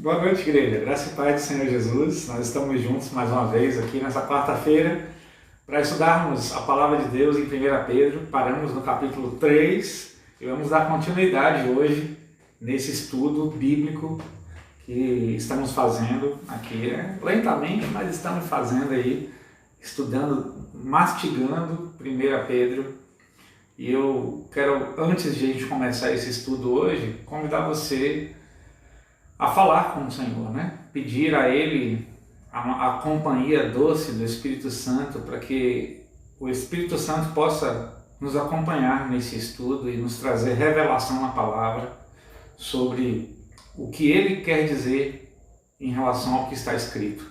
Boa noite, igreja. Graça e paz do Senhor Jesus. Nós estamos juntos mais uma vez aqui nessa quarta-feira para estudarmos a palavra de Deus em 1 Pedro. Paramos no capítulo 3 e vamos dar continuidade hoje nesse estudo bíblico que estamos fazendo aqui, lentamente, mas estamos fazendo aí, estudando, mastigando 1 Pedro. E eu quero, antes de a gente começar esse estudo hoje, convidar você a falar com o Senhor, Pedir a Ele a companhia doce do Espírito Santo, para que o Espírito Santo possa nos acompanhar nesse estudo e nos trazer revelação na palavra sobre o que Ele quer dizer em relação ao que está escrito.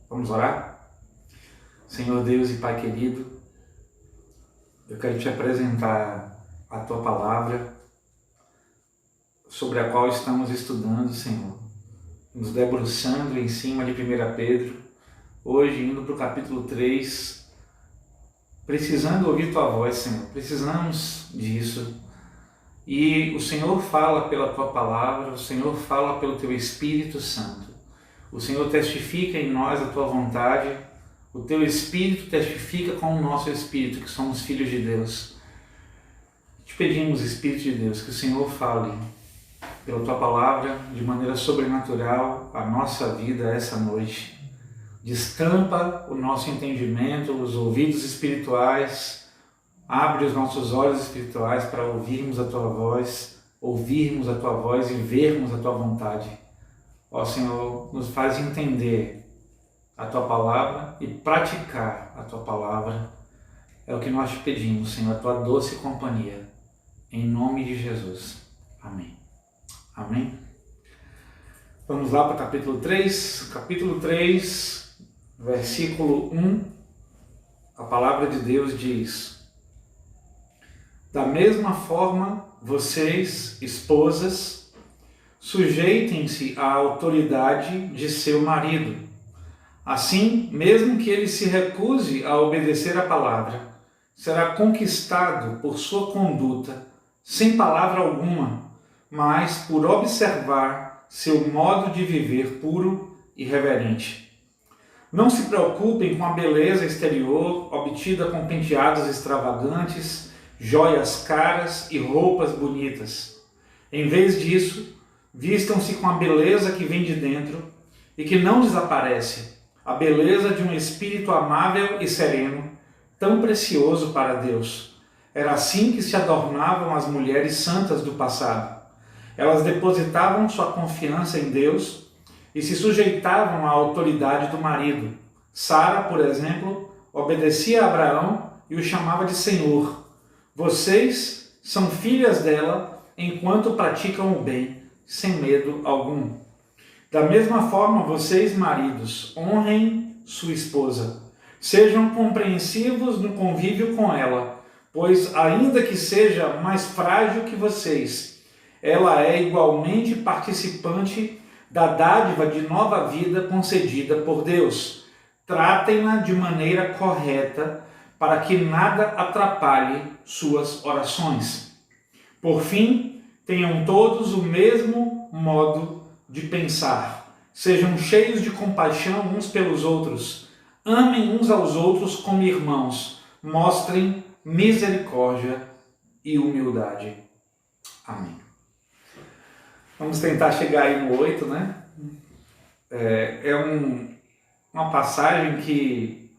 Vamos orar? Senhor Deus e Pai querido, eu quero te apresentar a Tua palavra, sobre a qual estamos estudando, Senhor, nos debruçando em cima de 1 Pedro, hoje indo para o capítulo 3, precisando ouvir Tua voz, Senhor, precisamos disso. E o Senhor fala pela Tua palavra, o Senhor fala pelo Teu Espírito Santo, o Senhor testifica em nós a Tua vontade, o Teu Espírito testifica com o nosso Espírito, que somos filhos de Deus. Te pedimos, Espírito de Deus, que o Senhor fale pela Tua palavra, de maneira sobrenatural, a nossa vida essa noite. Destampa o nosso entendimento, os ouvidos espirituais, abre os nossos olhos espirituais para ouvirmos a Tua voz e vermos a Tua vontade. Ó Senhor, nos faz entender a Tua palavra e praticar a Tua palavra. É o que nós te pedimos, Senhor, a Tua doce companhia. Em nome de Jesus. Amém. Amém? Vamos lá para o capítulo 3. Capítulo 3, versículo 1. A palavra de Deus diz: Da mesma forma, vocês, esposas, sujeitem-se à autoridade de seu marido. Assim, mesmo que ele se recuse a obedecer à palavra, será conquistado por sua conduta, sem palavra alguma, mas por observar seu modo de viver puro e reverente. Não se preocupem com a beleza exterior obtida com penteados extravagantes, joias caras e roupas bonitas. Em vez disso, vistam-se com a beleza que vem de dentro e que não desaparece, a beleza de um espírito amável e sereno, tão precioso para Deus. Era assim que se adornavam as mulheres santas do passado. Elas depositavam sua confiança em Deus e se sujeitavam à autoridade do marido. Sara, por exemplo, obedecia a Abraão e o chamava de Senhor. Vocês são filhas dela enquanto praticam o bem, sem medo algum. Da mesma forma, vocês, maridos, honrem sua esposa. Sejam compreensivos no convívio com ela, pois, ainda que seja mais frágil que vocês, ela é igualmente participante da dádiva de nova vida concedida por Deus. Tratem-na de maneira correta, para que nada atrapalhe suas orações. Por fim, tenham todos o mesmo modo de pensar. Sejam cheios de compaixão uns pelos outros. Amem uns aos outros como irmãos. Mostrem misericórdia e humildade. Amém. Vamos tentar chegar aí no 8, uma passagem que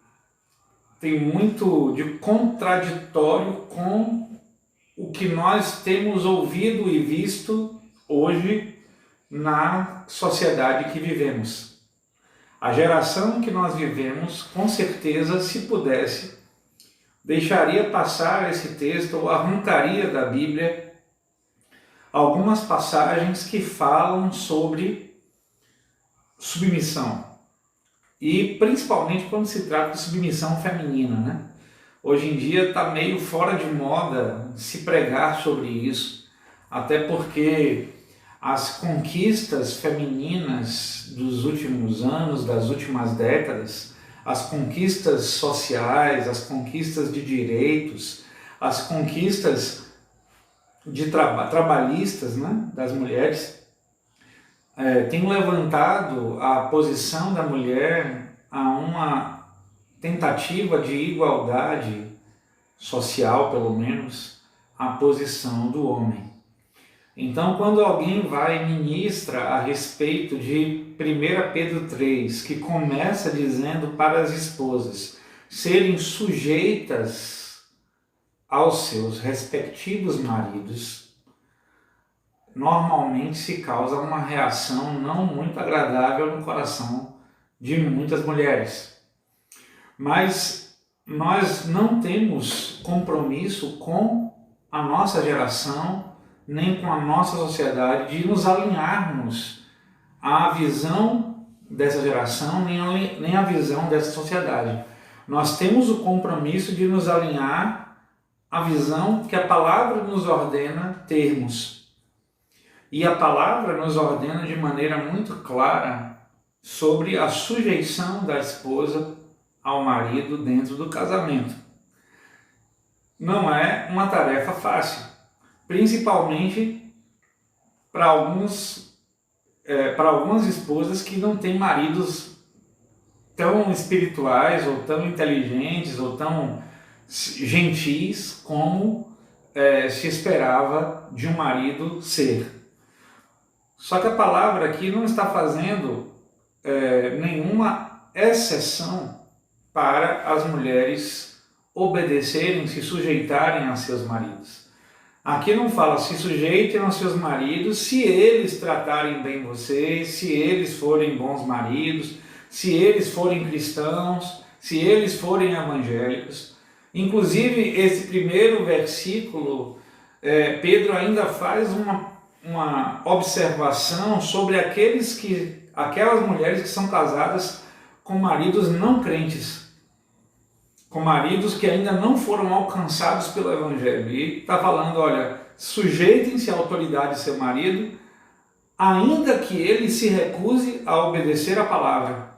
tem muito de contraditório com o que nós temos ouvido e visto hoje na sociedade que vivemos. A geração que nós vivemos, com certeza, se pudesse, deixaria passar esse texto ou arrancaria da Bíblia algumas passagens que falam sobre submissão. E principalmente quando se trata de submissão feminina, Hoje em dia está meio fora de moda se pregar sobre isso, até porque as conquistas femininas dos últimos anos, das últimas décadas, as conquistas sociais, as conquistas de direitos, as conquistas de trabalhistas, das mulheres, tem levantado a posição da mulher a uma tentativa de igualdade social, pelo menos, à posição do homem. Então, quando alguém vai e ministra a respeito de 1 Pedro 3, que começa dizendo para as esposas serem sujeitas aos seus respectivos maridos, normalmente se causa uma reação não muito agradável no coração de muitas mulheres. Mas nós não temos compromisso com a nossa geração, nem com a nossa sociedade, de nos alinharmos à visão dessa geração, nem à visão dessa sociedade. Nós temos o compromisso de nos alinhar à visão que a palavra nos ordena termos. E a palavra nos ordena de maneira muito clara sobre a sujeição da esposa ao marido dentro do casamento. Não é uma tarefa fácil, principalmente para algumas esposas que não têm maridos tão espirituais, ou tão inteligentes, ou tão gentis como se esperava de um marido ser. Só que a palavra aqui não está fazendo nenhuma exceção para as mulheres obedecerem, se sujeitarem a seus maridos. Aqui não fala se sujeitem aos seus maridos se eles tratarem bem vocês, se eles forem bons maridos, se eles forem cristãos, se eles forem evangélicos. Inclusive, esse primeiro versículo, Pedro ainda faz uma observação sobre aquelas mulheres que são casadas com maridos não crentes, com maridos que ainda não foram alcançados pelo Evangelho. E está falando, olha, sujeitem-se à autoridade de seu marido, ainda que ele se recuse a obedecer a palavra,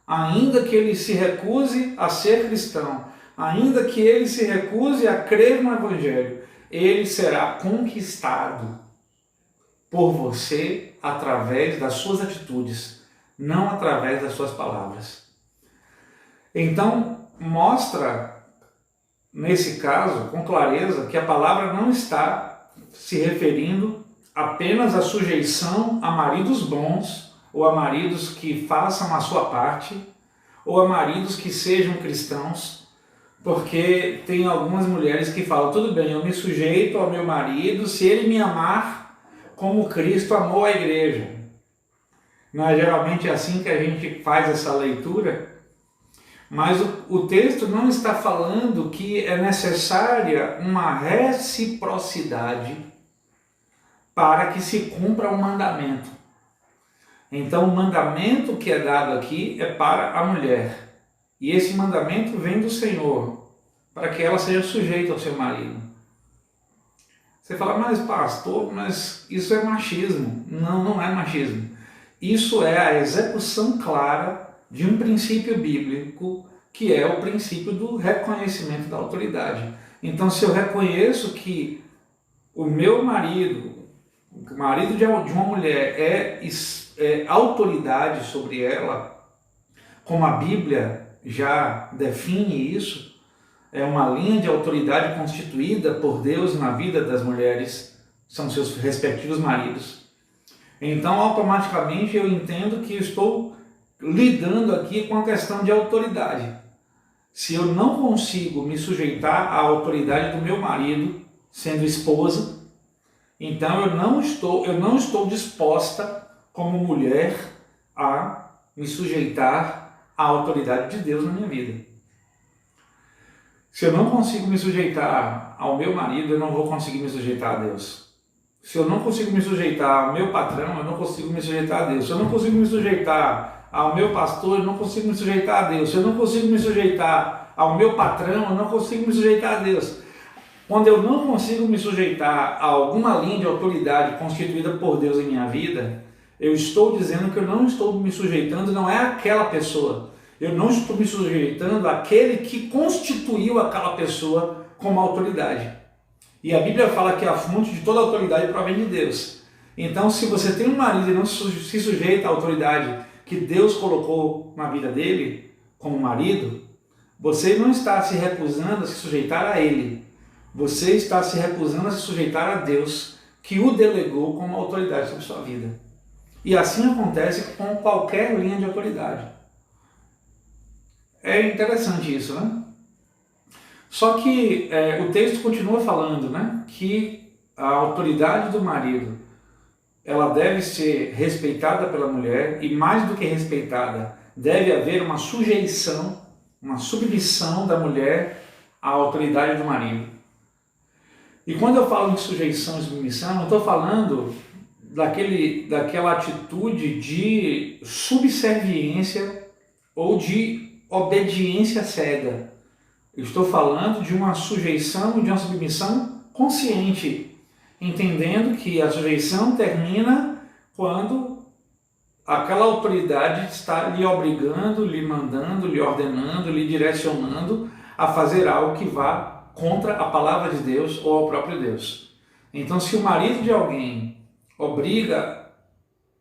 ainda que ele se recuse a ser cristão, ainda que ele se recuse a crer no Evangelho, ele será conquistado por você através das suas atitudes, não através das suas palavras. Então, mostra, nesse caso, com clareza, que a palavra não está se referindo apenas à sujeição a maridos bons, ou a maridos que façam a sua parte, ou a maridos que sejam cristãos, porque tem algumas mulheres que falam, tudo bem, eu me sujeito ao meu marido se ele me amar como Cristo amou a igreja. Não é geralmente assim que a gente faz essa leitura? Mas o texto não está falando que é necessária uma reciprocidade para que se cumpra o mandamento. Então, o mandamento que é dado aqui é para a mulher. E esse mandamento vem do Senhor, para que ela seja sujeita ao seu marido. Você fala, mas pastor, mas isso é machismo. Não, não é machismo. Isso é a execução clara de um princípio bíblico, que é o princípio do reconhecimento da autoridade. Então, se eu reconheço que o meu marido, o marido de uma mulher é autoridade sobre ela, como a Bíblia já define isso, é uma linha de autoridade constituída por Deus na vida das mulheres, são seus respectivos maridos. Então, automaticamente, eu entendo que estou lidando aqui com a questão de autoridade. Se eu não consigo me sujeitar à autoridade do meu marido, sendo esposa, então eu não estou disposta, como mulher, a me sujeitar à autoridade de Deus na minha vida. Se eu não consigo me sujeitar ao meu marido, eu não vou conseguir me sujeitar a Deus. Se eu não consigo me sujeitar ao meu patrão, eu não consigo me sujeitar a Deus. Se eu não consigo me sujeitar ao meu pastor, eu não consigo me sujeitar a Deus. Se eu não consigo me sujeitar ao meu patrão, eu não consigo me sujeitar a Deus. Quando eu não consigo me sujeitar a alguma linha de autoridade constituída por Deus em minha vida, eu estou dizendo que eu não estou me sujeitando, não é aquela pessoa. Eu não estou me sujeitando àquele que constituiu aquela pessoa como autoridade. E a Bíblia fala que a fonte de toda autoridade provém de Deus. Então, se você tem um marido e não se sujeita à autoridade que Deus colocou na vida dele, como marido, você não está se recusando a se sujeitar a ele. Você está se recusando a se sujeitar a Deus, que o delegou como autoridade sobre sua vida. E assim acontece com qualquer linha de autoridade. É interessante isso, né? Só que o texto continua falando, né, que a autoridade do marido, ela deve ser respeitada pela mulher, e mais do que respeitada, deve haver uma sujeição, uma submissão da mulher à autoridade do marido. E quando eu falo em sujeição e submissão, eu estou falando daquela atitude de subserviência ou de obediência cega. Eu estou falando de uma sujeição e de uma submissão consciente, entendendo que a sujeição termina quando aquela autoridade está lhe obrigando, lhe mandando, lhe ordenando, lhe direcionando a fazer algo que vá contra a palavra de Deus ou ao próprio Deus. Então, se o marido de alguém obriga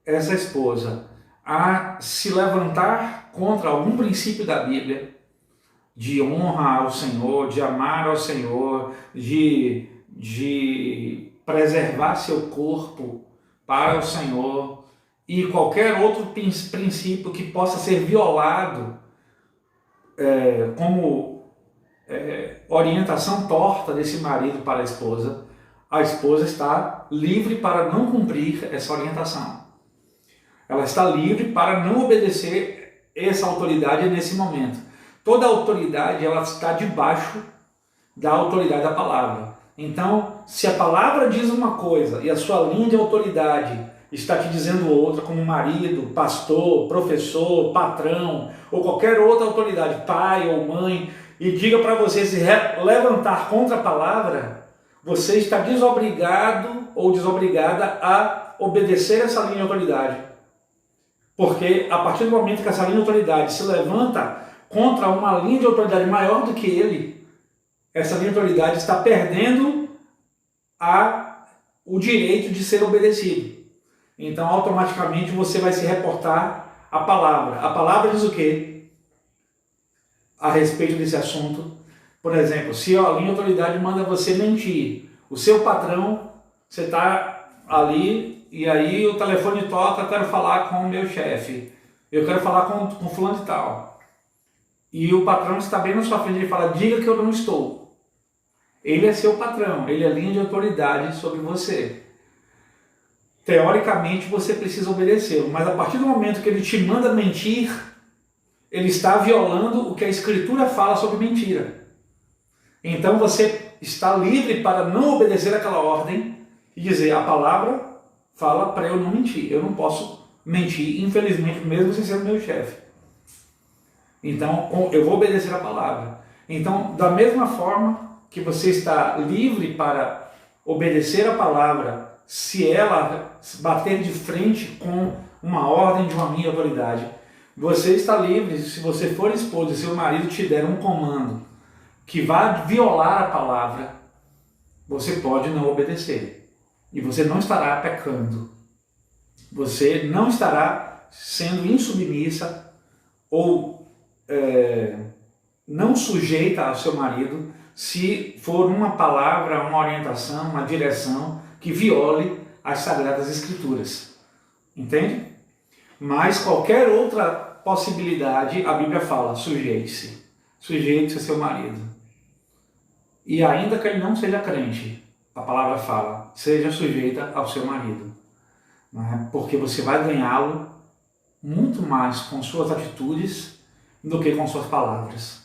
essa esposa a se levantar contra algum princípio da Bíblia, de honra ao Senhor, de amar ao Senhor, de preservar seu corpo para o Senhor, e qualquer outro princípio que possa ser violado como orientação torta desse marido para a esposa está livre para não cumprir essa orientação. Ela está livre para não obedecer essa autoridade nesse momento. Toda autoridade, ela está debaixo da autoridade da palavra. Então, se a palavra diz uma coisa e a sua linha de autoridade está te dizendo outra, como marido, pastor, professor, patrão, ou qualquer outra autoridade, pai ou mãe, e diga para você se levantar contra a palavra, você está desobrigado ou desobrigada a obedecer essa linha de autoridade. Porque a partir do momento que essa linha de autoridade se levanta contra uma linha de autoridade maior do que ele, essa linha de autoridade está perdendo o direito de ser obedecido. Então, automaticamente, você vai se reportar à palavra. A palavra diz o quê? A respeito desse assunto. Por exemplo, se a linha de autoridade manda você mentir, o seu patrão, você está ali e aí o telefone toca, eu quero falar com o meu chefe, eu quero falar com fulano de tal. E o patrão está bem na sua frente e fala, diga que eu não estou. Ele é seu patrão, ele é linha de autoridade sobre você. Teoricamente você precisa obedecê-lo, mas a partir do momento que ele te manda mentir, ele está violando o que a Escritura fala sobre mentira. Então você está livre para não obedecer aquela ordem e dizer, a palavra fala para eu não mentir. Eu não posso mentir, infelizmente, mesmo sem ser o meu chefe. Então eu vou obedecer a palavra. Então, da mesma forma que você está livre para obedecer a palavra, se ela bater de frente com uma ordem de uma minha autoridade, você está livre, se você for esposa e seu marido te der um comando que vá violar a palavra, você pode não obedecer. E você não estará pecando. Você não estará sendo insubmissa ou não sujeita ao seu marido se for uma palavra, uma orientação, uma direção que viole as Sagradas Escrituras. Entende? Mas qualquer outra possibilidade, a Bíblia fala, sujeite-se. Sujeite-se ao seu marido. E ainda que ele não seja crente, a palavra fala, seja sujeita ao seu marido. Né? Porque você vai ganhá-lo muito mais com suas atitudes do que com suas palavras.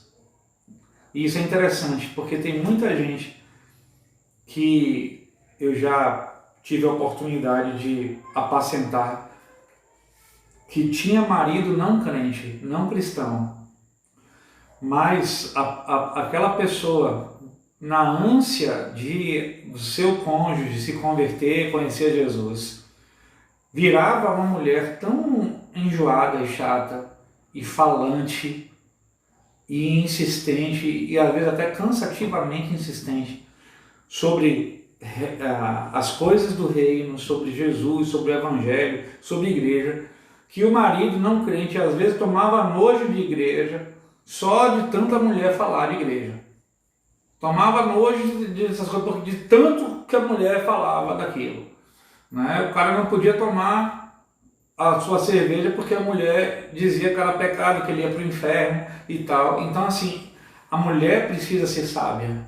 E isso é interessante, porque tem muita gente que eu já tive a oportunidade de apacentar, que tinha marido não crente, não cristão, mas aquela pessoa, na ânsia de o seu cônjuge se converter, conhecer Jesus, virava uma mulher tão enjoada e chata e falante e insistente, e às vezes até cansativamente insistente, sobre as coisas do reino, sobre Jesus, sobre o evangelho, sobre a igreja, que o marido não crente às vezes tomava nojo de igreja só de tanta mulher falar de igreja. Tomava nojo dessas coisas de tanto que a mulher falava daquilo. Né? O cara não podia tomar a sua cerveja porque a mulher dizia que era pecado, que ele ia para o inferno e tal. Então assim, a mulher precisa ser sábia.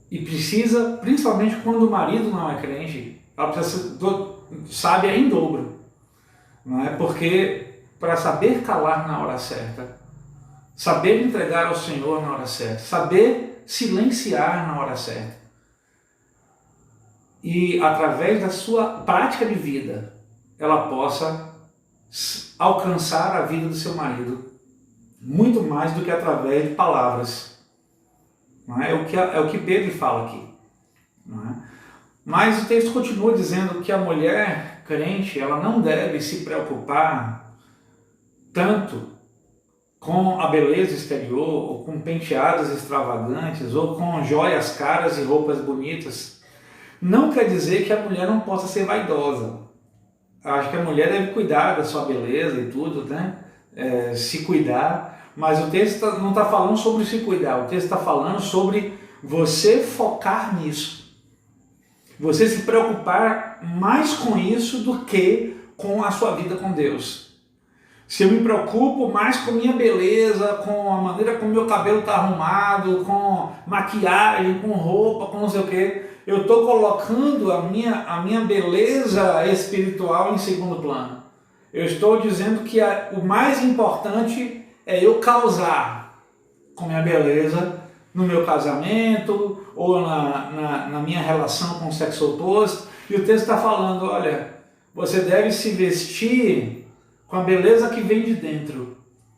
E precisa, principalmente quando o marido não é crente, ela precisa ser sábia em dobro. Não é? Porque para saber calar na hora certa, saber entregar ao Senhor na hora certa, saber silenciar na hora certa, e através da sua prática de vida, ela possa alcançar a vida do seu marido, muito mais do que através de palavras. Não é? É o que Pedro fala aqui. Não é? Mas o texto continua dizendo que a mulher crente, ela não deve se preocupar tanto com a beleza exterior, ou com penteados extravagantes, ou com joias caras e roupas bonitas. Não quer dizer que a mulher não possa ser vaidosa. Acho que a mulher deve cuidar da sua beleza e tudo, né? Se cuidar. Mas o texto não está falando sobre se cuidar, o texto está falando sobre você focar nisso. Você se preocupar mais com isso do que com a sua vida com Deus. Se eu me preocupo mais com minha beleza, com a maneira como meu cabelo está arrumado, com maquiagem, com roupa, com não sei o que, eu estou colocando a minha beleza espiritual em segundo plano. Eu estou dizendo que o mais importante é eu causar com minha beleza no meu casamento ou na minha relação com o sexo oposto. E o texto está falando, olha, você deve se vestir com a beleza que vem de dentro,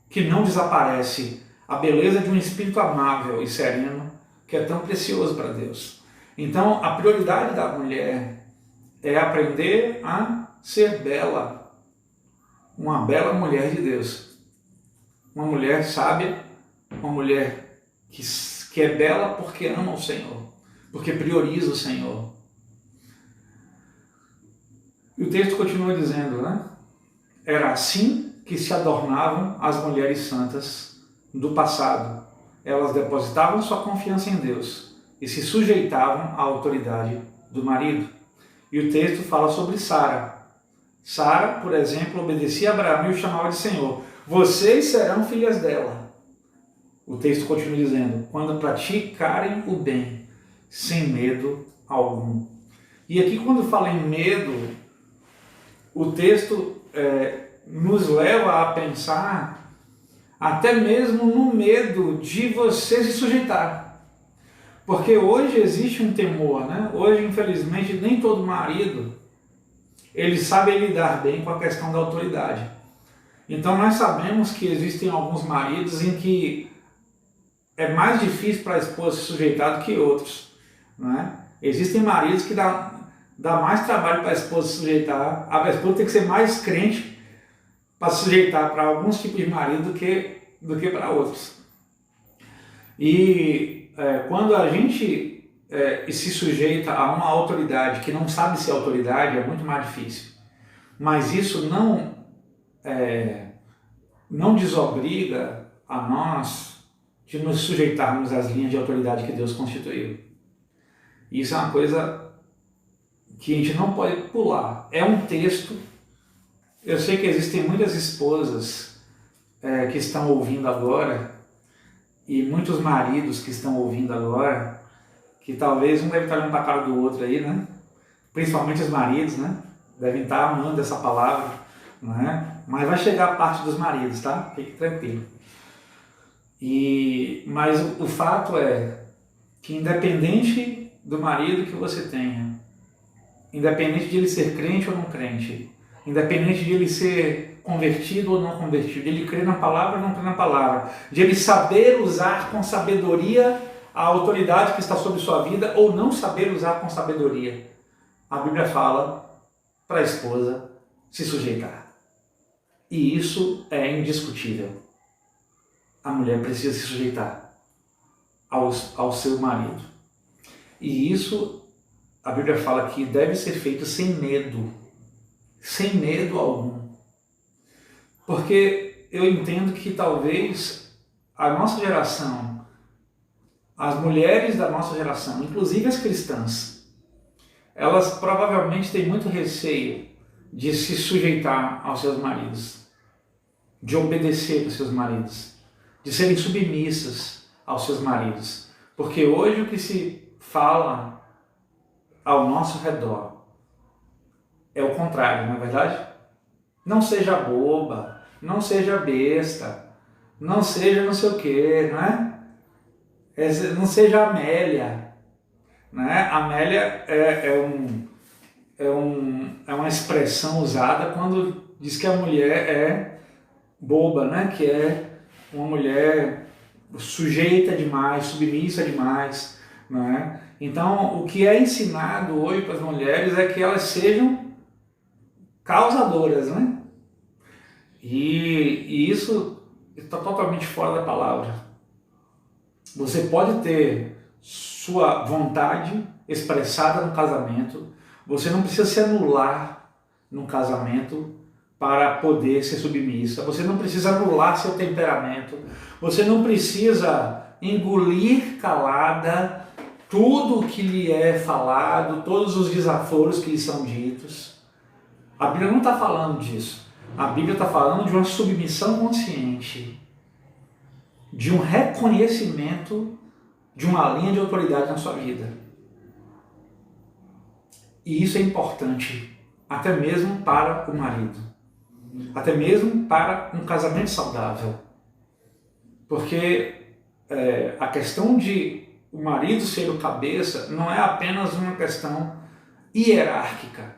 que não desaparece, a beleza de um espírito amável e sereno, que é tão precioso para Deus. Então, a prioridade da mulher é aprender a ser bela, uma bela mulher de Deus. Uma mulher sábia, uma mulher que é bela porque ama o Senhor, porque prioriza o Senhor. E o texto continua dizendo, né? Era assim que se adornavam as mulheres santas do passado. Elas depositavam sua confiança em Deus e se sujeitavam à autoridade do marido. E o texto fala sobre Sara. Sara, por exemplo, obedecia a Abraão e o chamava de Senhor. Vocês serão filhas dela. O texto continua dizendo, quando praticarem o bem, sem medo algum. E aqui quando fala em medo, o texto nos leva a pensar até mesmo no medo de você se sujeitar. Porque hoje existe um temor, né? Hoje, infelizmente, nem todo marido ele sabe lidar bem com a questão da autoridade. Então nós sabemos que existem alguns maridos em que é mais difícil para a esposa se sujeitar do que outros. Né? Existem maridos que dá mais trabalho para a esposa se sujeitar, a esposa tem que ser mais crente para se sujeitar para alguns tipos de marido do que para outros. E quando a gente se sujeita a uma autoridade que não sabe ser autoridade, é muito mais difícil. Mas isso não desobriga a nós de nos sujeitarmos às linhas de autoridade que Deus constituiu. Isso é uma coisa que a gente não pode pular. É um texto. Eu sei que existem muitas esposas que estão ouvindo agora e muitos maridos que estão ouvindo agora, que talvez um deve estar olhando para a cara do outro aí, né? Principalmente os maridos, né? Devem estar amando essa palavra, né? Mas vai chegar a parte dos maridos, tá? Fique tranquilo. Mas o fato é que independente do marido que você tenha, independente de ele ser crente ou não crente, independente de ele ser convertido ou não convertido, de ele crer na palavra ou não crer na palavra, de ele saber usar com sabedoria a autoridade que está sobre sua vida ou não saber usar com sabedoria, a Bíblia fala para a esposa se sujeitar. E isso é indiscutível. A mulher precisa se sujeitar ao seu marido. E isso, a Bíblia fala que deve ser feito sem medo algum. Porque eu entendo que talvez a nossa geração, as mulheres da nossa geração, inclusive as cristãs, elas provavelmente têm muito receio de se sujeitar aos seus maridos, de obedecer para os seus maridos, de serem submissas aos seus maridos. Porque hoje o que se fala ao nosso redor é o contrário, não é verdade? Não seja boba, não seja besta, não seja não sei o quê, não é? Não seja Amélia, né? Amélia é uma expressão usada quando diz que a mulher é boba, né? Que é uma mulher sujeita demais, submissa demais, não é? Então, o que é ensinado hoje para as mulheres é que elas sejam causadoras, né? E isso está totalmente fora da palavra. Você pode ter sua vontade expressada no casamento, você não precisa se anular no casamento para poder ser submissa, você não precisa anular seu temperamento, você não precisa engolir calada tudo que lhe é falado, todos os desaforos que lhe são ditos. A Bíblia não está falando disso. A Bíblia está falando de uma submissão consciente, de um reconhecimento de uma linha de autoridade na sua vida. E isso é importante, até mesmo para o marido, até mesmo para um casamento saudável. Porque a questão de o marido ser o cabeça não é apenas uma questão hierárquica.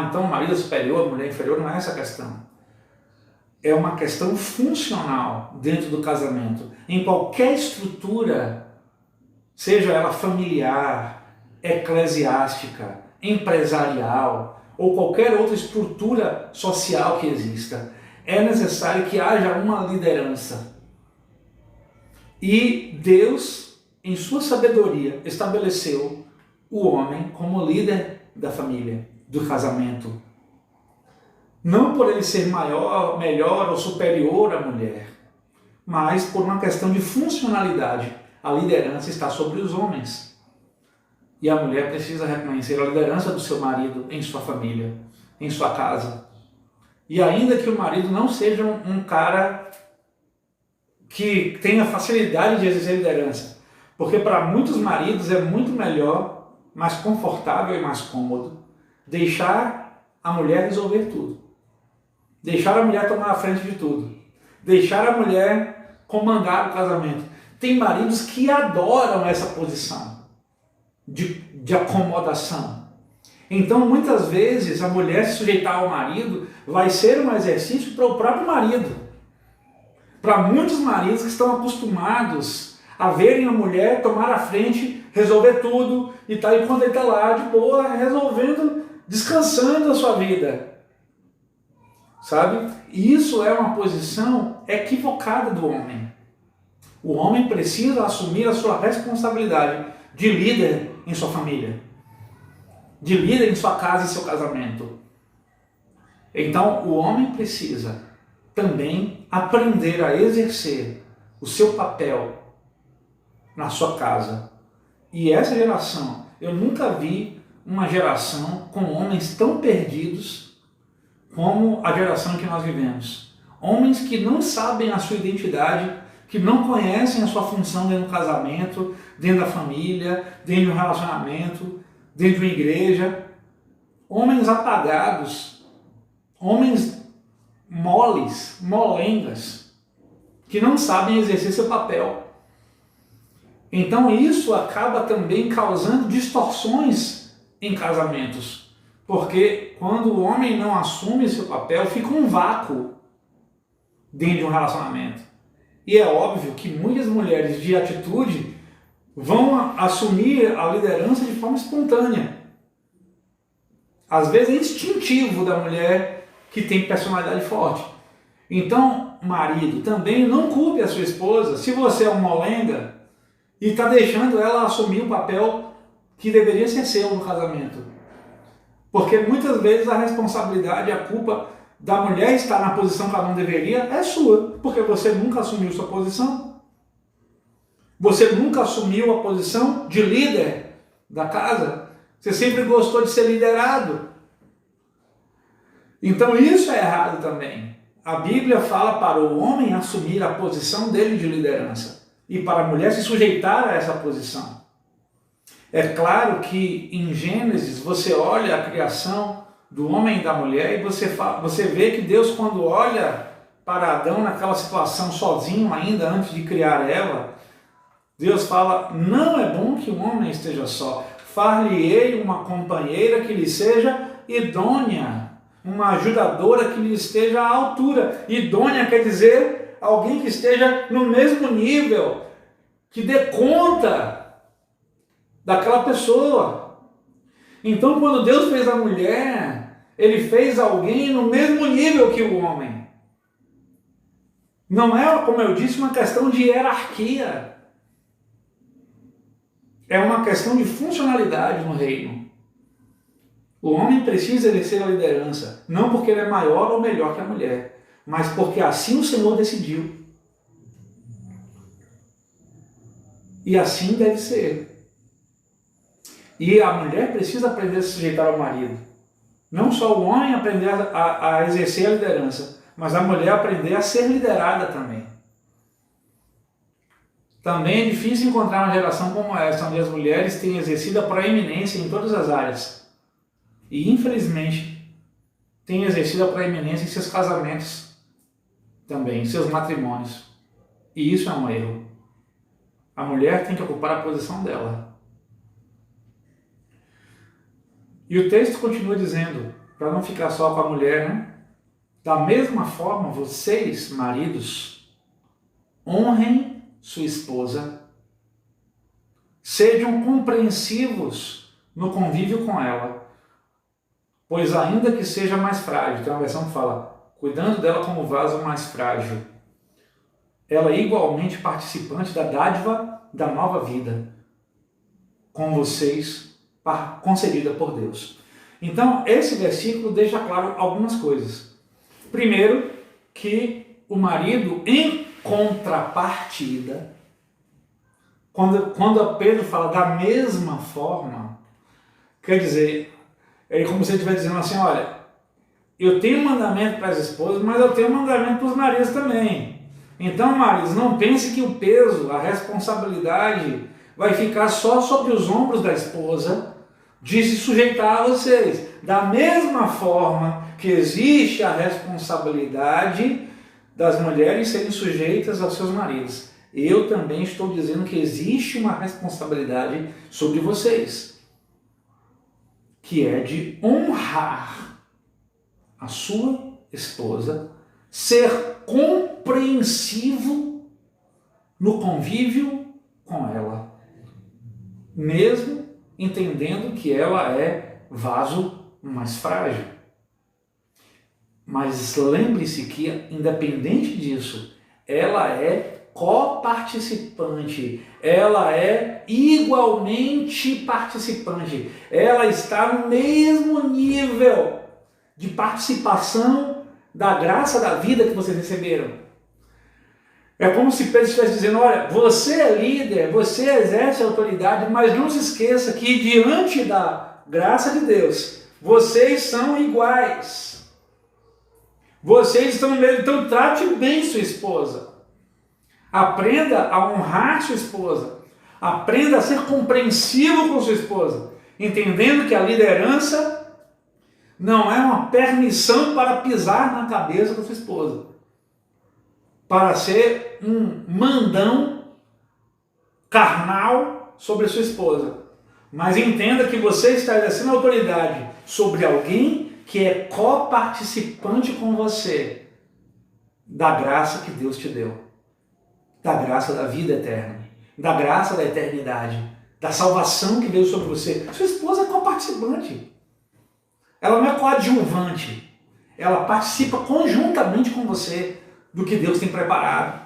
Então o marido é superior, a mulher é inferior, não é essa a questão. É uma questão funcional dentro do casamento. Em qualquer estrutura, seja ela familiar, eclesiástica, empresarial ou qualquer outra estrutura social que exista, é necessário que haja uma liderança. E Deus, em sua sabedoria, estabeleceu o homem como líder da família, do casamento. Não por ele ser maior, melhor ou superior à mulher, mas por uma questão de funcionalidade. A liderança está sobre os homens. E a mulher precisa reconhecer a liderança do seu marido em sua família, em sua casa. E ainda que o marido não seja um cara que tenha facilidade de exercer liderança, porque para muitos maridos é muito melhor, mais confortável e mais cômodo deixar a mulher resolver tudo. Deixar a mulher tomar a frente de tudo. Deixar a mulher comandar o casamento. Tem maridos que adoram essa posição de acomodação. Então, muitas vezes, a mulher se sujeitar ao marido vai ser um exercício para o próprio marido. Para muitos maridos que estão acostumados a verem a mulher tomar a frente, resolver tudo, e quando ele está lá de boa, resolvendo, descansando a sua vida. Sabe? Isso é uma posição equivocada do homem. O homem precisa assumir a sua responsabilidade de líder em sua família, de líder em sua casa e seu casamento. Então, o homem precisa também aprender a exercer o seu papel na sua casa. E essa geração, eu nunca vi uma geração com homens tão perdidos como a geração que nós vivemos. Homens que não sabem a sua identidade, que não conhecem a sua função dentro do casamento, dentro da família, dentro de um relacionamento, dentro de uma igreja. Homens apagados, homens moles, molengas, que não sabem exercer seu papel. Então isso acaba também causando distorções em casamentos, porque quando o homem não assume seu papel, fica um vácuo dentro de um relacionamento. E é óbvio que muitas mulheres de atitude vão assumir a liderança de forma espontânea. Às vezes é instintivo da mulher que tem personalidade forte. Então, marido, também não culpe a sua esposa se você é um molenga e está deixando ela assumir o papel que deveria ser seu no casamento. Porque muitas vezes a responsabilidade, a culpa da mulher estar na posição que ela não deveria é sua, porque você nunca assumiu sua posição. Você nunca assumiu a posição de líder da casa. Você sempre gostou de ser liderado. Então isso é errado também. A Bíblia fala para o homem assumir a posição dele de liderança e para a mulher se sujeitar a essa posição. É claro que em Gênesis você olha a criação do homem e da mulher e você vê que Deus, quando olha para Adão naquela situação sozinho ainda antes de criar Eva, Deus fala: não é bom que o homem esteja só, far-lhe-ei uma companheira que lhe seja idônea, uma ajudadora que lhe esteja à altura. Idônea quer dizer alguém que esteja no mesmo nível, que dê conta daquela pessoa. Então, quando Deus fez a mulher, Ele fez alguém no mesmo nível que o homem. Não é, como eu disse, uma questão de hierarquia. É uma questão de funcionalidade no reino. O homem precisa exercer a liderança, não porque ele é maior ou melhor que a mulher, mas porque assim o Senhor decidiu. E assim deve ser. E a mulher precisa aprender a se sujeitar ao marido. Não só o homem aprender a exercer a liderança, mas a mulher aprender a ser liderada também. Também é difícil encontrar uma geração como essa, onde as mulheres têm exercido a proeminência em todas as áreas. E, infelizmente, têm exercido a proeminência em seus casamentos também, em seus matrimônios. E isso é um erro. A mulher tem que ocupar a posição dela. E o texto continua dizendo, para não ficar só com a mulher, né? Da mesma forma, vocês, maridos, honrem sua esposa, sejam compreensivos no convívio com ela, pois ainda que seja mais frágil, tem uma versão que fala, cuidando dela como vaso mais frágil, ela é igualmente participante da dádiva da nova vida, com vocês, concedida por Deus. Então, esse versículo deixa claro algumas coisas. Primeiro, que o marido, em contrapartida, quando Pedro fala da mesma forma, quer dizer, é como se ele estivesse dizendo assim, olha, eu tenho um mandamento para as esposas, mas eu tenho um mandamento para os maridos também. Então, maridos, não pense que o peso, a responsabilidade vai ficar só sobre os ombros da esposa de se sujeitar a vocês. Da mesma forma que existe a responsabilidade das mulheres serem sujeitas aos seus maridos, eu também estou dizendo que existe uma responsabilidade sobre vocês, que é de honrar a sua esposa, ser compreensivo no convívio com ela, mesmo entendendo que ela é vaso mais frágil. Mas lembre-se que, independente disso, ela é coparticipante, ela é igualmente participante, ela está no mesmo nível de participação da graça da vida que vocês receberam. É como se Pedro estivesse dizendo, olha, você é líder, você exerce autoridade, mas não se esqueça que diante da graça de Deus, vocês são iguais. Vocês estão no mesmo, então trate bem sua esposa. Aprenda a honrar sua esposa. Aprenda a ser compreensivo com sua esposa, entendendo que a liderança não é uma permissão para pisar na cabeça da sua esposa, para ser um mandão carnal sobre a sua esposa. Mas entenda que você está exercendo autoridade sobre alguém que é coparticipante com você da graça que Deus te deu, da graça da vida eterna, da graça da eternidade, da salvação que veio sobre você. Sua esposa é coparticipante. Ela não é coadjuvante. Ela participa conjuntamente com você do que Deus tem preparado.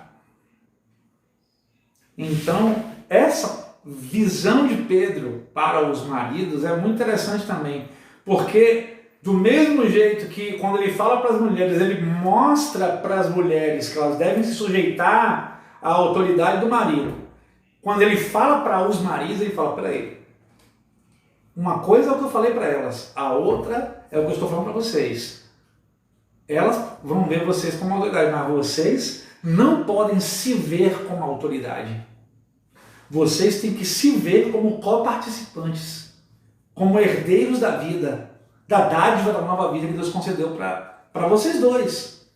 Então, essa visão de Pedro para os maridos é muito interessante também, porque do mesmo jeito que quando ele fala para as mulheres, ele mostra para as mulheres que elas devem se sujeitar à autoridade do marido. Quando ele fala para os maridos, ele fala, peraí, uma coisa é o que eu falei para elas, a outra é o que eu estou falando para vocês. Elas vão ver vocês como autoridade, mas vocês não podem se ver como autoridade. Vocês têm que se ver como coparticipantes, como herdeiros da vida, da dádiva da nova vida que Deus concedeu para vocês dois.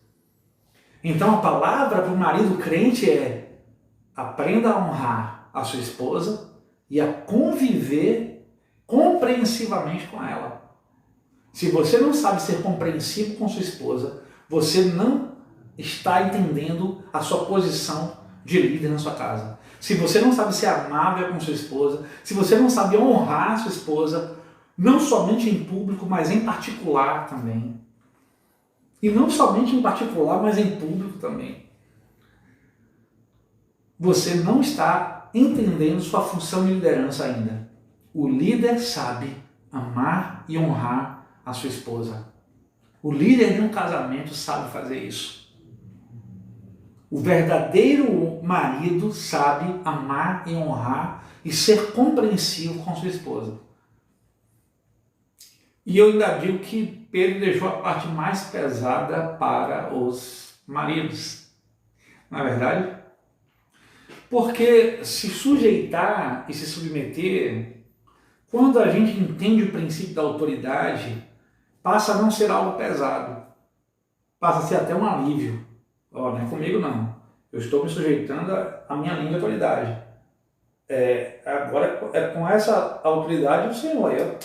Então a palavra para o marido crente é: aprenda a honrar a sua esposa e a conviver compreensivamente com ela. Se você não sabe ser compreensivo com sua esposa, você não está entendendo a sua posição de líder na sua casa. Se você não sabe ser amável com sua esposa, se você não sabe honrar sua esposa, não somente em público, mas em particular também. E não somente em particular, mas em público também. Você não está entendendo sua função de liderança ainda. O líder sabe amar e honrar a sua esposa. O líder de um casamento sabe fazer isso. O verdadeiro marido sabe amar e honrar e ser compreensivo com sua esposa. E eu ainda digo que Pedro deixou a parte mais pesada para os maridos. Não é verdade? Porque se sujeitar e se submeter, quando a gente entende o princípio da autoridade, passa a não ser algo pesado. Passa a ser até um alívio. Não é comigo não. Eu estou me sujeitando à minha linha de autoridade. Agora é com essa autoridade do Senhor.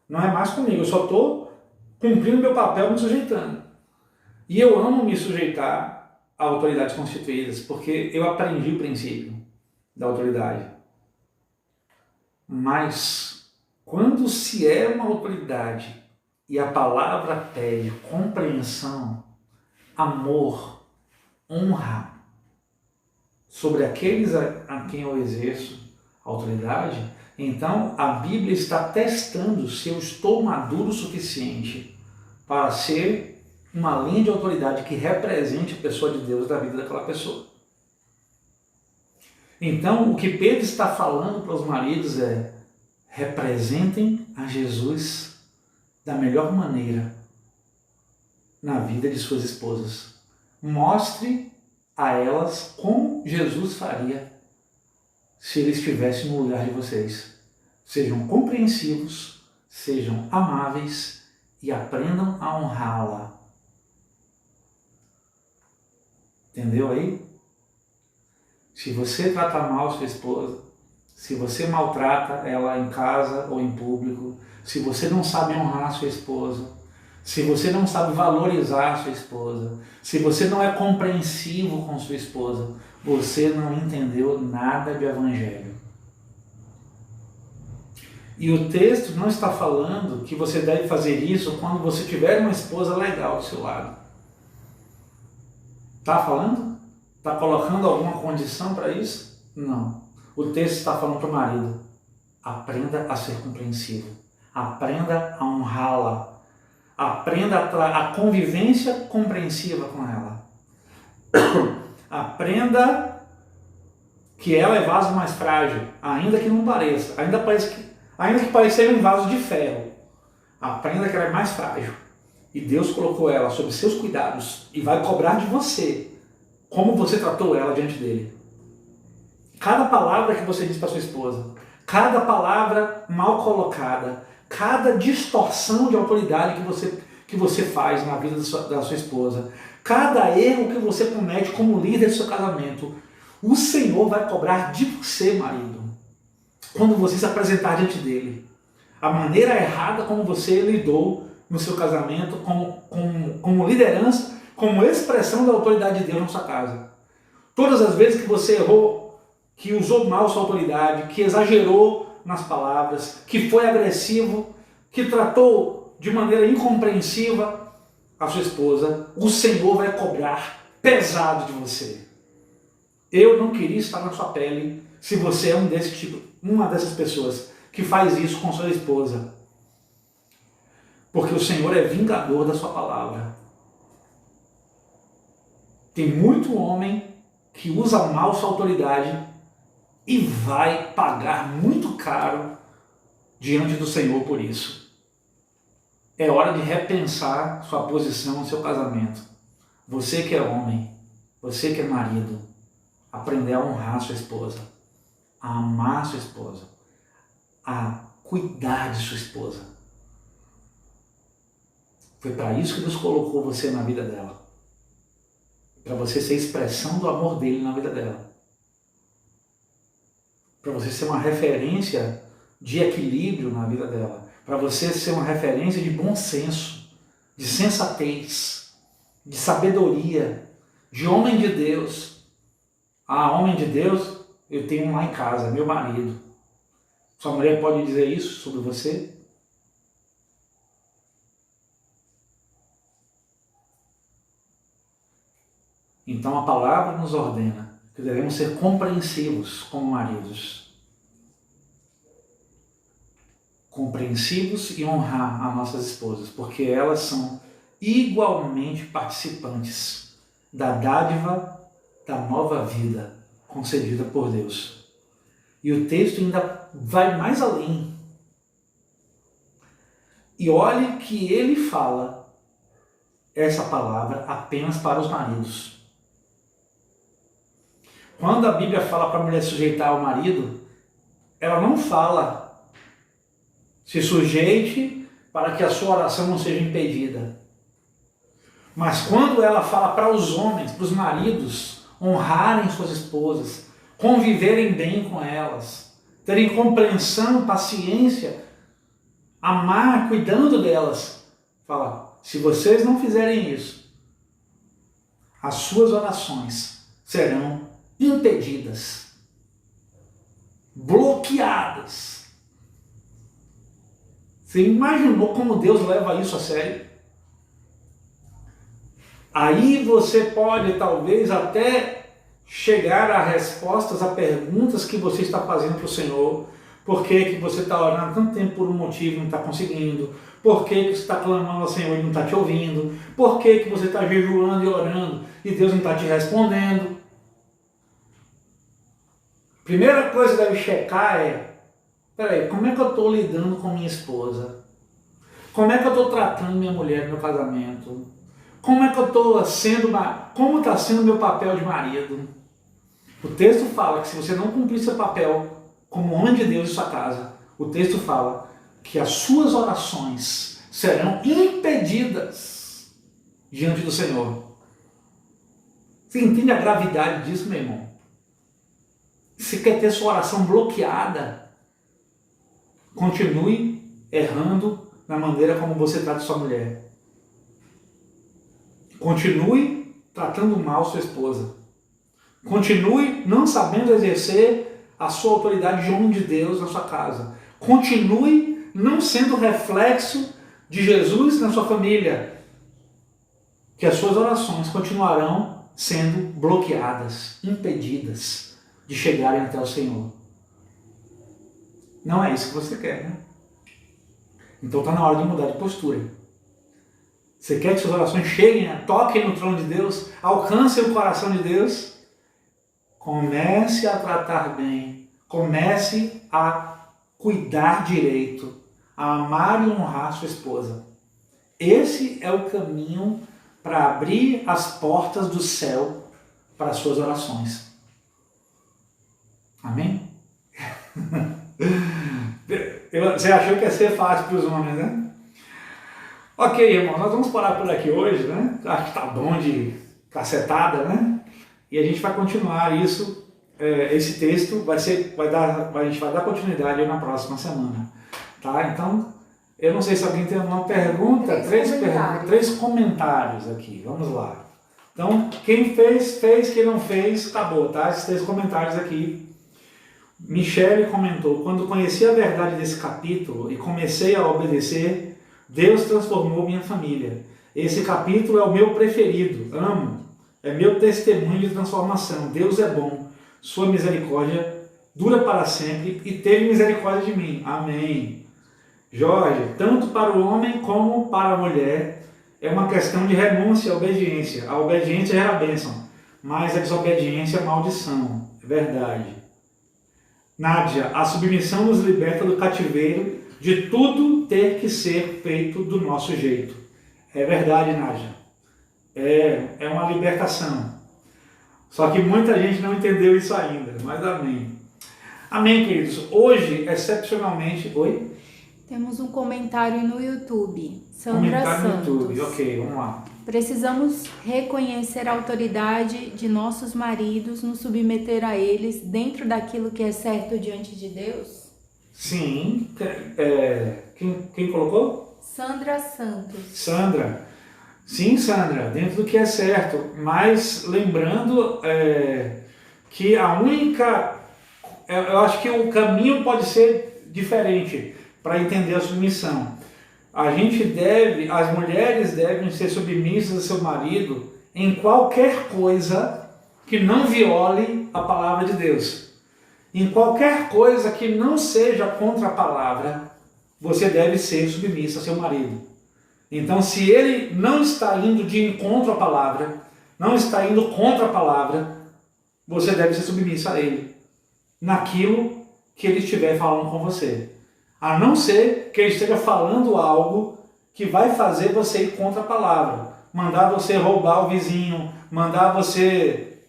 Não é mais comigo, eu só estou cumprindo meu papel me sujeitando. E eu amo me sujeitar a autoridades constituídas, porque eu aprendi o princípio da autoridade. Mas quando se é uma autoridade e a palavra pede compreensão, amor, honra sobre aqueles a quem eu exerço autoridade, então a Bíblia está testando se eu estou maduro o suficiente para ser uma linha de autoridade que represente a pessoa de Deus da vida daquela pessoa. Então o que Pedro está falando para os maridos é: representem a Jesus da melhor maneira na vida de suas esposas. Mostre a elas como Jesus faria se ele estivesse no lugar de vocês. Sejam compreensivos, sejam amáveis e aprendam a honrá-la. Entendeu aí? Se você trata mal sua esposa, se você maltrata ela em casa ou em público, se você não sabe honrar sua esposa, se você não sabe valorizar sua esposa, se você não é compreensivo com sua esposa, você não entendeu nada de evangelho. E o texto não está falando que você deve fazer isso quando você tiver uma esposa legal do seu lado. Está falando? Está colocando alguma condição para isso? Não. O texto está falando para o marido: aprenda a ser compreensivo, aprenda a honrá-la, aprenda a convivência compreensiva com ela. Aprenda que ela é vaso mais frágil, ainda que não pareça, ainda que pareça ser um vaso de ferro. Aprenda que ela é mais frágil. E Deus colocou ela sob seus cuidados e vai cobrar de você como você tratou ela diante dele. Cada palavra que você diz para sua esposa, cada palavra mal colocada, cada distorção de autoridade que você faz na vida da sua esposa, cada erro que você comete como líder do seu casamento, o Senhor vai cobrar de você, marido, quando você se apresentar diante dele. A maneira errada como você lidou no seu casamento, como liderança, como expressão da autoridade de Deus na sua casa. Todas as vezes que você errou, que usou mal sua autoridade, que exagerou nas palavras, que foi agressivo, que tratou de maneira incompreensiva a sua esposa, o Senhor vai cobrar pesado de você. Eu não queria estar na sua pele se você é um desse tipo, uma dessas pessoas que faz isso com sua esposa. Porque o Senhor é vingador da sua palavra. Tem muito homem que usa mal sua autoridade e vai pagar muito caro diante do Senhor por isso. É hora de repensar sua posição no seu casamento. Você que é homem, você que é marido, aprender a honrar sua esposa, a amar sua esposa, a cuidar de sua esposa. Foi para isso que Deus colocou você na vida dela. Para você ser expressão do amor dele na vida dela. Para você ser uma referência de equilíbrio na vida dela. Para você ser uma referência de bom senso, de sensatez, de sabedoria, de homem de Deus. Ah, homem de Deus, eu tenho um lá em casa, meu marido. Sua mulher pode dizer isso sobre você? Então a palavra nos ordena que devemos ser compreensivos como maridos. Compreensivos e honrar as nossas esposas, porque elas são igualmente participantes da dádiva da nova vida concedida por Deus. E o texto ainda vai mais além. E olhe que ele fala essa palavra apenas para os maridos. Quando a Bíblia fala para a mulher sujeitar ao marido, ela não fala se sujeite para que a sua oração não seja impedida. Mas quando ela fala para os homens, para os maridos, honrarem suas esposas, conviverem bem com elas, terem compreensão, paciência, amar, cuidando delas, fala, se vocês não fizerem isso, as suas orações serão impedidas, bloqueadas. Você imaginou como Deus leva isso a sério? Aí você pode talvez até chegar a respostas a perguntas que você está fazendo para o Senhor. Por que você está orando tanto tempo por um motivo e não está conseguindo? Por que você está clamando ao Senhor e não está te ouvindo? Por que você está jejuando e orando e Deus não está te respondendo? Primeira coisa que deve checar é, peraí, como é que eu estou lidando com minha esposa? Como é que eu estou tratando minha mulher no meu casamento? Como é que eu estou sendo, como está sendo o meu papel de marido? O texto fala que se você não cumprir seu papel como homem de Deus em sua casa, o texto fala que as suas orações serão impedidas diante do Senhor. Você entende a gravidade disso, meu irmão? Se quer ter sua oração bloqueada, continue errando na maneira como você trata sua mulher. Continue tratando mal sua esposa. Continue não sabendo exercer a sua autoridade de homem de Deus na sua casa. Continue não sendo reflexo de Jesus na sua família. Que as suas orações continuarão sendo bloqueadas, impedidas de chegarem até o Senhor. Não é isso que você quer, né? Então está na hora de mudar de postura. Você quer que suas orações cheguem, toquem no trono de Deus, alcancem o coração de Deus? Comece a tratar bem, comece a cuidar direito, a amar e honrar sua esposa. Esse é o caminho para abrir as portas do céu para as suas orações. Amém? Você achou que ia ser fácil para os homens, né? Ok, irmão, nós vamos parar por aqui hoje, né? Acho que tá bom de cacetada, né? E a gente vai continuar isso, esse texto a gente vai dar continuidade aí na próxima semana, tá? Então, eu não sei se alguém tem alguma pergunta, três comentários aqui, vamos lá. Então, quem fez, quem não fez, acabou, tá? Esses 3 comentários aqui. Michele comentou, quando conheci a verdade desse capítulo e comecei a obedecer, Deus transformou minha família. Esse capítulo é o meu preferido, amo. É meu testemunho de transformação. Deus é bom, sua misericórdia dura para sempre e teve misericórdia de mim. Amém. Jorge, tanto para o homem como para a mulher, é uma questão de renúncia à obediência. A obediência gera bênção, mas a desobediência é maldição. É verdade. Nádia, a submissão nos liberta do cativeiro de tudo ter que ser feito do nosso jeito. É verdade, Nádia. É uma libertação. Só que muita gente não entendeu isso ainda, mas amém. Amém, queridos. Hoje, excepcionalmente... Oi? Temos um comentário no YouTube. Sandra Santos. No YouTube. Ok, vamos lá. Precisamos reconhecer a autoridade de nossos maridos, nos submeter a eles dentro daquilo que é certo diante de Deus? Sim. Quem colocou? Sandra Santos. Sandra. Sim, Sandra, dentro do que é certo. Mas lembrando que a única... Eu acho que o caminho pode ser diferente para entender a submissão. As mulheres devem ser submissas ao seu marido em qualquer coisa que não viole a palavra de Deus. Em qualquer coisa que não seja contra a palavra, você deve ser submissa ao seu marido. Então, se ele não está indo de encontro à palavra, não está indo contra a palavra, você deve ser submissa a ele, naquilo que ele estiver falando com você. A não ser que ele esteja falando algo que vai fazer você ir contra a palavra. Mandar você roubar o vizinho, mandar você,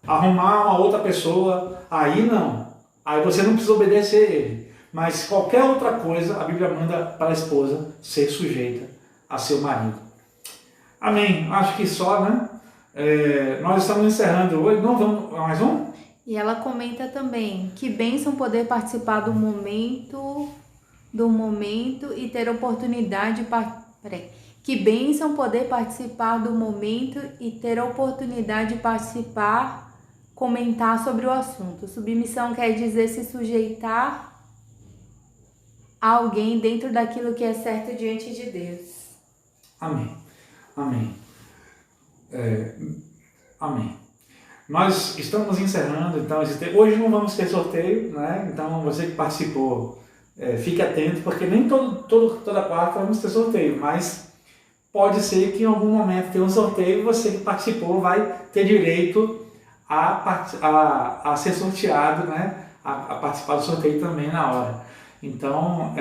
arrumar uma outra pessoa. Aí não. Aí você não precisa obedecer a ele. Mas qualquer outra coisa, a Bíblia manda para a esposa ser sujeita a seu marido. Amém. Acho que só, né? Nós estamos encerrando hoje. Não vamos mais um? E ela comenta também, que bênção poder participar do momento e ter oportunidade Que bênção poder participar do momento e ter a oportunidade de participar, comentar sobre o assunto. Submissão quer dizer se sujeitar a alguém dentro daquilo que é certo diante de Deus. Amém. Amém. Amém. Nós estamos encerrando, então, hoje não vamos ter sorteio, né? Então você que participou, fique atento, porque nem toda quarta vamos ter sorteio, mas pode ser que em algum momento tenha um sorteio e você que participou vai ter direito a ser sorteado, né? A participar do sorteio também na hora. Então,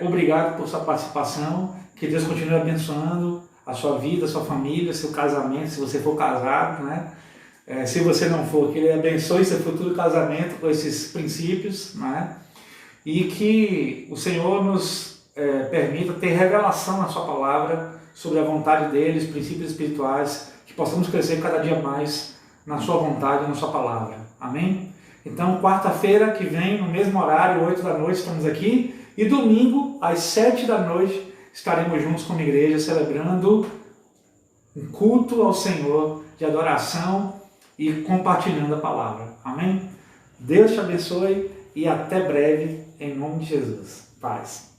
obrigado por sua participação, que Deus continue abençoando a sua vida, a sua família, seu casamento, se você for casado, né? Se você não for, que Ele abençoe seu futuro casamento com esses princípios, né? E que o Senhor nos permita ter revelação na sua palavra sobre a vontade dele, os princípios espirituais, que possamos crescer cada dia mais na sua vontade e na sua palavra. Amém? Então, quarta-feira que vem, no mesmo horário, 8 da noite, estamos aqui, e domingo, às 7 da noite, estaremos juntos como igreja, celebrando um culto ao Senhor de adoração e compartilhando a palavra. Amém? Deus te abençoe e até breve, em nome de Jesus. Paz.